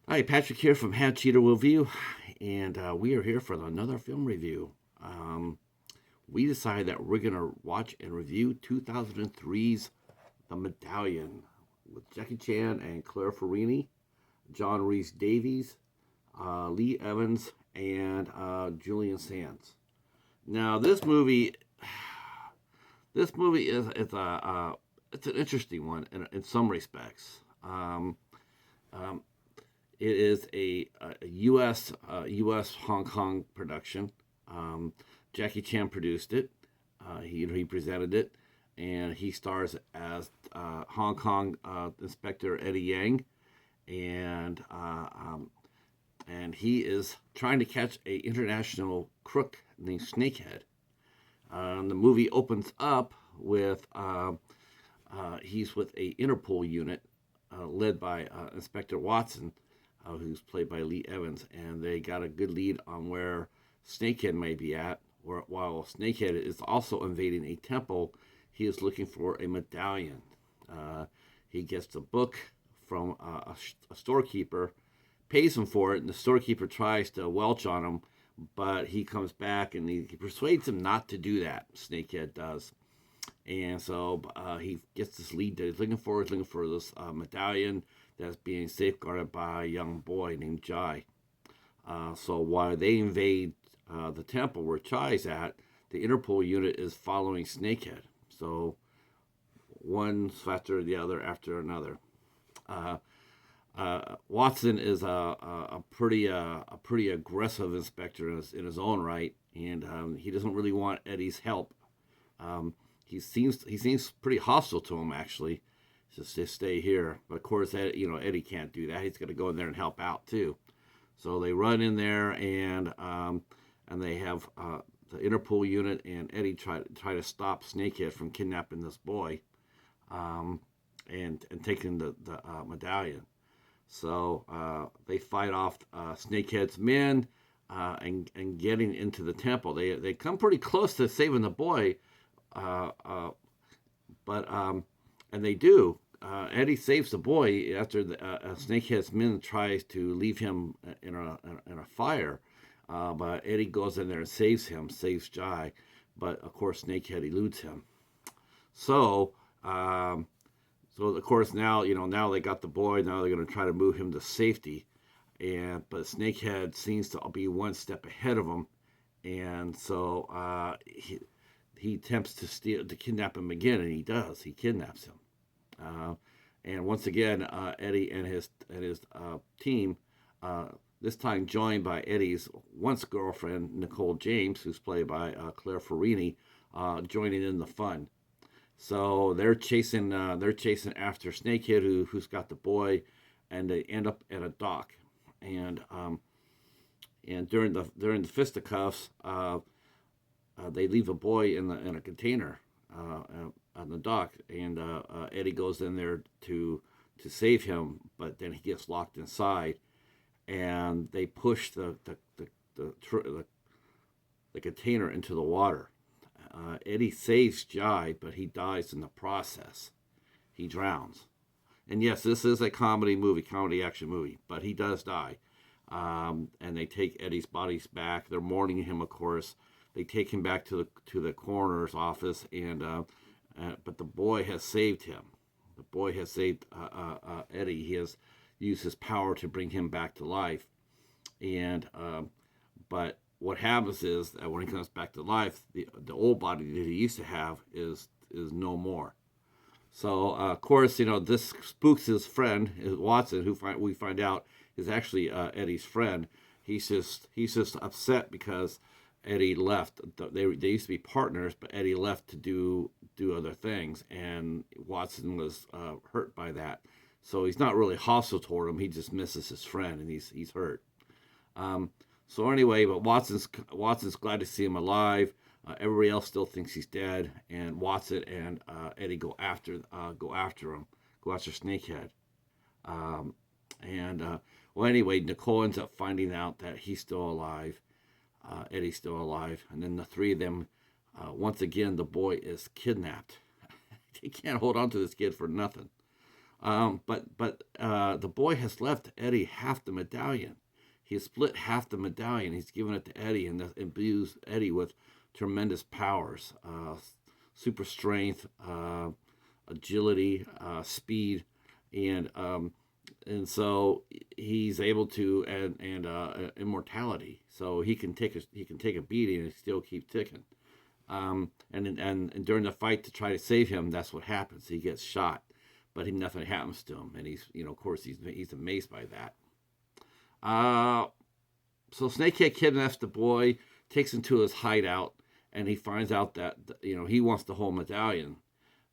Hi, Patrick here from Cheetah Review, and we are here for another film review. Um, we decided that we're going to watch and review 2003's The Medallion with Jackie Chan and Claire Forlani, John Rhys Davies, Lee Evans, and Julian Sands. Now, this movie it's an interesting one in some respects. Um, It is a U.S. Hong Kong production. Um, Jackie Chan produced it. He presented it, and he stars as Hong Kong Inspector Eddie Yang, and uh, um, and he is trying to catch a international crook named Snakehead. The movie opens up with he's with a Interpol unit led by Inspector Watson, who's played by Lee Evans, and they got a good lead on where Snakehead may be at. While Snakehead is also invading a temple, he is looking for a medallion. He gets the book from a storekeeper, pays him for it, and the storekeeper tries to welch on him, but he comes back and he persuades him not to do that. Snakehead does. And so he gets this lead that he's looking for. He's looking for this medallion that's being safeguarded by a young boy named Jai. So while they invade the temple where Chai's at, the Interpol unit is following Snakehead. So one after the other after another. Uh, Watson is a pretty aggressive inspector in his own right, and he doesn't really want Eddie's help. He seems pretty hostile to him actually. Just to stay here, but of course, Eddie can't do that. He's got to go in there and help out too. So they run in there and they have the Interpol unit and Eddie try to stop Snakehead from kidnapping this boy, um, and taking the medallion. So they fight off Snakehead's men and getting into the temple. They come pretty close to saving the boy, uh, uh, but and they do. Eddie saves the boy after Snakehead's men tries to leave him in a fire, but Eddie goes in there and saves him, saves Jai, but of course Snakehead eludes him. So, um, so of course now they got the boy. Now they're going to try to move him to safety, and but Snakehead seems to be one step ahead of him, and so he attempts to kidnap him again, and he does. He kidnaps him. Uh, and once again, Eddie and his team, uh, this time joined by Eddie's once girlfriend Nicole James, who's played by Claire Forlani, joining in the fun. So they're chasing after Snakehead, who's got the boy, and they end up at a dock. And during the fisticuffs, they leave a boy in a container on the dock, and Eddie goes in there to save him, but then he gets locked inside, and they push the container into the water. Eddie saves Jai, but he dies in the process. He drowns. And yes, this is a comedy action movie, but he does die. And they take Eddie's bodies back. They're mourning him, of course. They take him back to the coroner's office, but the boy has saved him. The boy has saved Eddie. He has used his power to bring him back to life. And but what happens is that when he comes back to life, the old body that he used to have is no more. So of course, this spooks his friend, Watson, we find out is actually Eddie's friend. He's just upset because Eddie left. They used to be partners, but Eddie left to do other things, and Watson was hurt by that. So he's not really hostile toward him. He just misses his friend, and he's hurt. Um, so anyway, but Watson's glad to see him alive. Everybody else still thinks he's dead, and Watson and Eddie go after him, go after Snakehead. Um, and well, anyway, Nicole ends up finding out that he's still alive. Eddie's still alive, and then the three of them, once again, the boy is kidnapped. They can't hold on to this kid for nothing. But the boy has left Eddie half the medallion. He split half the medallion. He's given it to Eddie and imbues Eddie with tremendous powers, super strength, agility, speed, and so he's able to and immortality. So he can take a beating and still keep ticking. And during the fight to try to save him, that's what happens. He gets shot, but nothing happens to him, and he's of course he's amazed by that. Uh, so Snakehead kidnaps the boy, takes him to his hideout, and he finds out that he wants the whole medallion,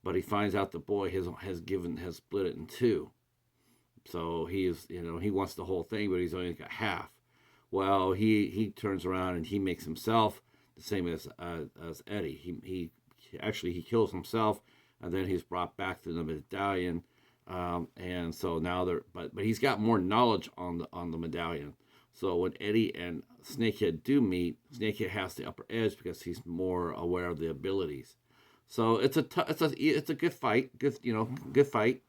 but he finds out the boy has split it in two. So he wants the whole thing, but he's only got half. Well, he turns around and he makes himself the same as Eddie. He kills himself, and then he's brought back to the medallion. And so now but he's got more knowledge on the medallion. So when Eddie and Snakehead do meet, Snakehead has the upper edge because he's more aware of the abilities. So it's a good fight, good fight.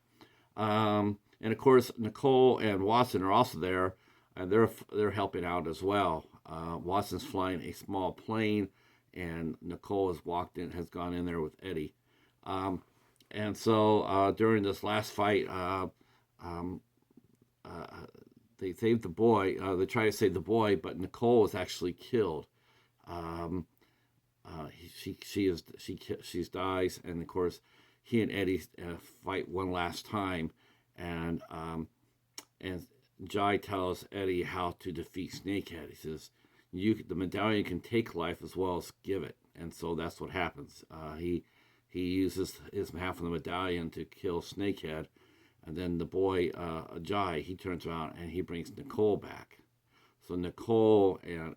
And of course Nicole and Watson are also there, and they're helping out as well. Watson's flying a small plane, and Nicole has gone in there with Eddie. And so during this last fight, um, they save the boy. They try to save the boy, but Nicole is actually killed. Um, she dies, and of course he and Eddie fight one last time, and Jai tells Eddie how to defeat Snakehead. He says, the medallion can take life as well as give it," and so that's what happens. He uses his half of the medallion to kill Snakehead, and then the boy Jai, he turns around and he brings Nicole back. So Nicole and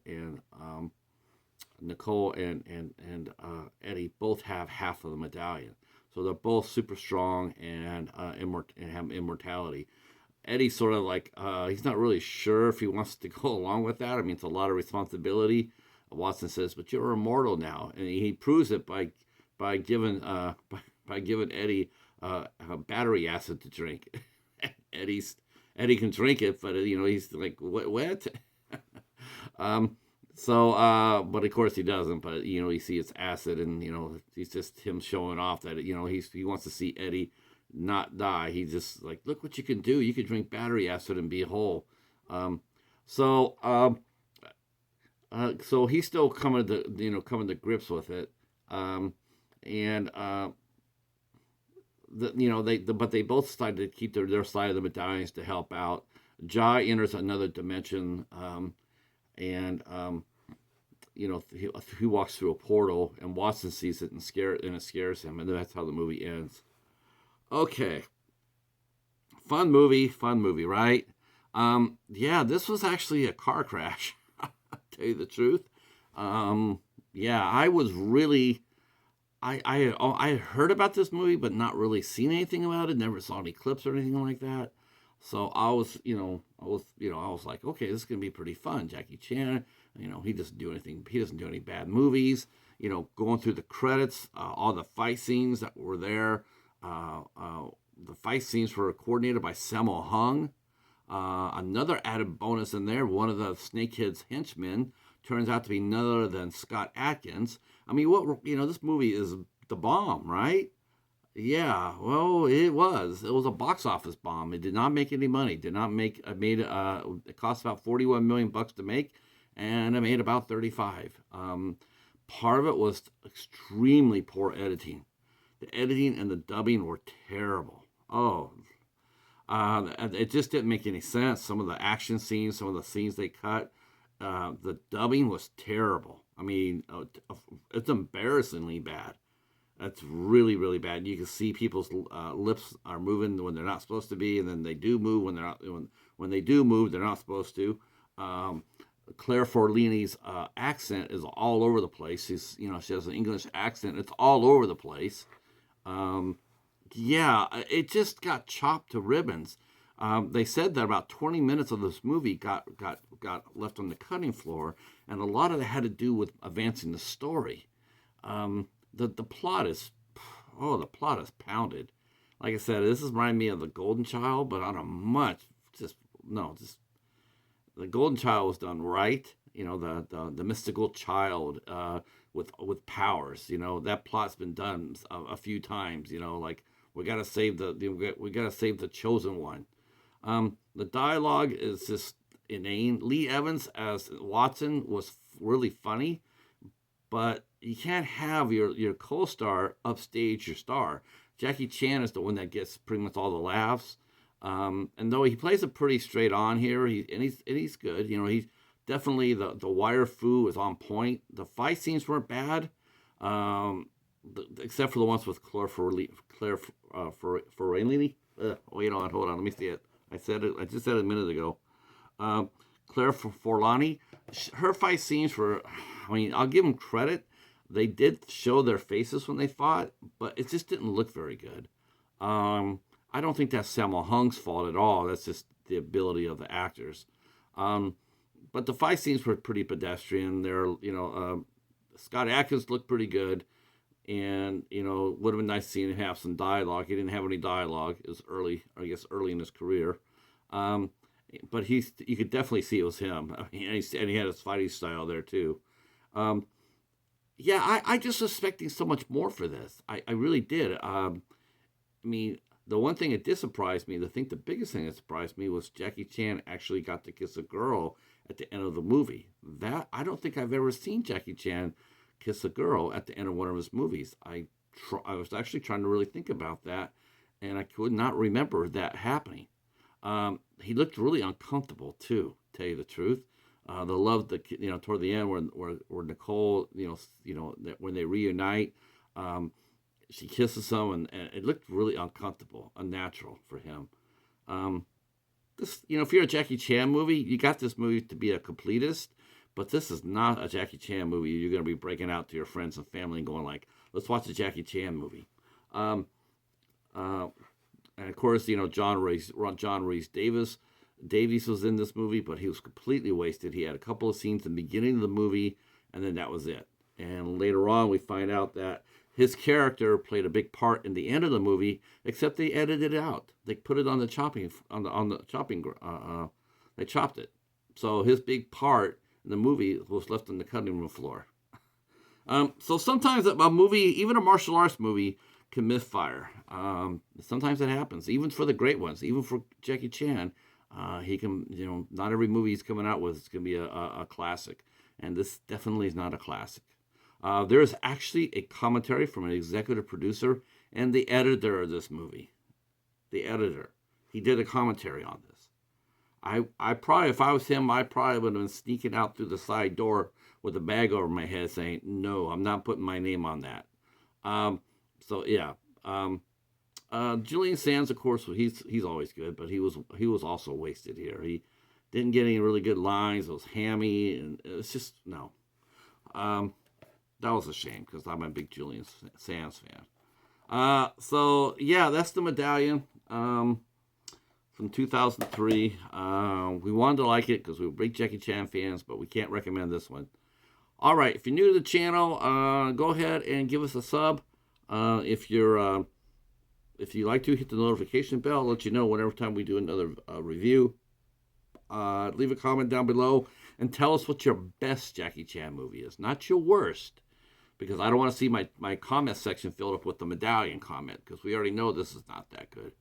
Eddie both have half of the medallion. So they're both super strong and have immortality. Eddie's sort of like he's not really sure if he wants to go along with that. I mean, it's a lot of responsibility. Watson says, "But you're immortal now," and he proves it by giving Eddie battery acid to drink. Eddie can drink it, but he's like, what? um, but of course he doesn't. But you see it's acid, and he's just him showing off that he wants to see Eddie not die. He's just like, look what you can do. You can drink battery acid and be whole. Um, so so he's still coming to grips with it. And but they both decided to keep their side of the medallions to help out. Jai enters another dimension, and he walks through a portal, and Watson sees it and it scares him, and that's how the movie ends. Okay, fun movie, right? Yeah, this was actually a car crash. To tell you the truth, yeah, I was really. I had heard about this movie, but not really seen anything about it. Never saw any clips or anything like that. So I was like, okay, this is gonna be pretty fun. Jackie Chan, he doesn't do anything. He doesn't do any bad movies. Going through the credits, all the fight scenes that were there. The fight scenes were coordinated by Sammo Hung. Another added bonus in there, one of the Snakehead's henchmen turns out to be none other than Scott Adkins. I mean, this movie is the bomb, right? Yeah, well, it was. It was a box office bomb. It did not make any money. Did not make. It cost about $41 million to make, and it made about 35. Part of it was extremely poor editing. The editing and the dubbing were terrible. Oh, it just didn't make any sense. Some of the action scenes, some of the scenes they cut, the dubbing was terrible. I mean, it's embarrassingly bad. That's really, really bad. You can see people's lips are moving when they're not supposed to be, and then they do move when they're not. When they do move, they're not supposed to. Clare Forlani's accent is all over the place. She has an English accent. It's all over the place. Yeah, it just got chopped to ribbons. They said that about 20 minutes of this movie got left on the cutting floor, and a lot of that had to do with advancing the story. The plot is, the plot is pounded. like I said, this is reminding me of the Golden Child, but on a much just no, just the Golden Child was done right. You know, the mystical child with powers. You know, that plot's been done a few times. You know, like we gotta save we gotta save the chosen one. The dialogue is just inane. Lee Evans as Watson was really funny, but you can't have your co-star upstage your star. Jackie Chan is the one that gets pretty much all the laughs. And though he plays it pretty straight on here, he's good. You know, he's definitely the wire fu is on point. The fight scenes weren't bad, except for the ones with Claire Forlani. Wait on, hold on, let me see it. I said it. I just said it a minute ago. Clare Forlani, her fight scenes were. I mean, I'll give them credit. They did show their faces when they fought, but it just didn't look very good. I don't think that's Sammo Hung's fault at all. That's just the ability of the actors. But the fight scenes were pretty pedestrian. Scott Adkins looked pretty good, and would have been nice seeing him have some dialogue. He didn't have any dialogue. It was early, I guess, early in his career. But you could definitely see it was him. I mean, and he had his fighting style there too. I just was expecting so much more for this. I really did. I mean, the one thing that did surprise me, the biggest thing that surprised me was Jackie Chan actually got to kiss a girl at the end of the movie. That I don't think I've ever seen Jackie Chan kiss a girl at the end of one of his movies. I was actually trying to really think about that, and I could not remember that happening. He looked really uncomfortable too, to tell you the truth. Toward the end where Nicole, when they reunite, she kisses him, and it looked really uncomfortable, unnatural for him. If you're a Jackie Chan movie, you got this movie to be a completist, but this is not a Jackie Chan movie. You're going to be breaking out to your friends and family and going like, let's watch a Jackie Chan movie. And of course, John Rhys Davies was in this movie, but he was completely wasted. He had a couple of scenes in the beginning of the movie, and then that was it. And later on, we find out that his character played a big part in the end of the movie, except they edited it out. They put it on the chopping. They chopped it, so his big part in the movie was left on the cutting room floor. So sometimes a movie, even a martial arts movie, can misfire. Sometimes it happens, even for the great ones, even for Jackie Chan. He can, not every movie he's coming out with is going to be a classic. And this definitely is not a classic. There is actually a commentary from an executive producer and the editor of this movie. The editor. He did a commentary on this. I probably, if I was him, I probably would have been sneaking out through the side door with a bag over my head saying, no, I'm not putting my name on that. Julian Sands, of course, he's always good, but he was also wasted here. He didn't get any really good lines. It was hammy, and it's just no. That was a shame because I'm a big Julian Sands fan. That's the Medallion from 2003. We wanted to like it because we were big Jackie Chan fans, but we can't recommend this one. All right, if you're new to the channel, go ahead and give us a sub. If you like to, hit the notification bell. I'll let you know whenever time we do another review. Leave a comment down below and tell us what your best Jackie Chan movie is, not your worst, because I don't want to see my comment section filled up with the Medallion comment, because we already know this is not that good.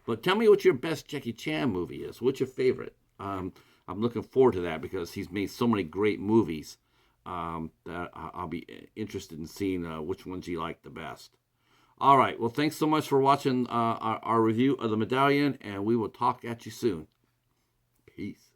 But tell me what your best Jackie Chan movie is. What's your favorite? I'm looking forward to that because he's made so many great movies that I'll be interested in seeing which ones you like the best. All right. Well, thanks so much for watching our review of the Medallion, and we will talk at you soon. Peace.